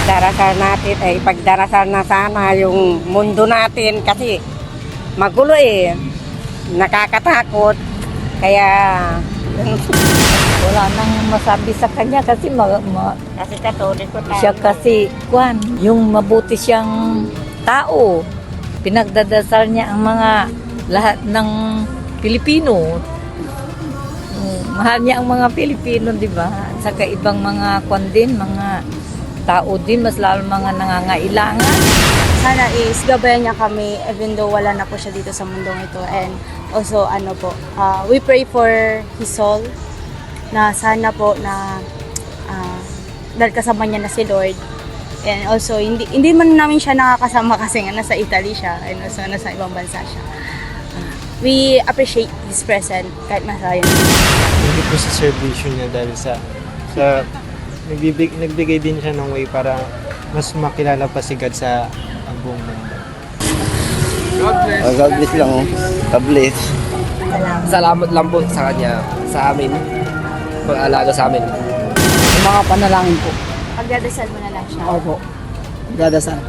darasal natin ay pagdarasal na sana yung mundo natin kasi magulo eh. Nakakatakot. Kaya Wala nang masabi sa kanya kasi kasi katoliko tayo. siya kasi yung mabuti siyang tao. Pinagdadasal niya ang mga lahat ng Pilipino. Mahal niya ang mga Pilipino, di ba? Saka ibang mga din, mga tao din, mas lalo mga nangangailangan. Sana is gabayan niya kami even though wala na po siya dito sa mundong ito. And also we pray for his soul na sana po na dahil kasama niya na si Lord. And also hindi man namin siya nakakasama kasi nga nasa Italy siya and also nasa ibang bansa siya. We appreciate his presence kahit masaya. Hindi po sa servisyo niya dahil sa nagbigay din siya ng way para mas makilala pa si God sa ang buong mundo. God bless lang. God bless. Salamat lang po sa kanya, sa amin, pag-alaga sa amin. Mga panalangin po. Pagdadasal mo na lang siya. Opo. Dadasal.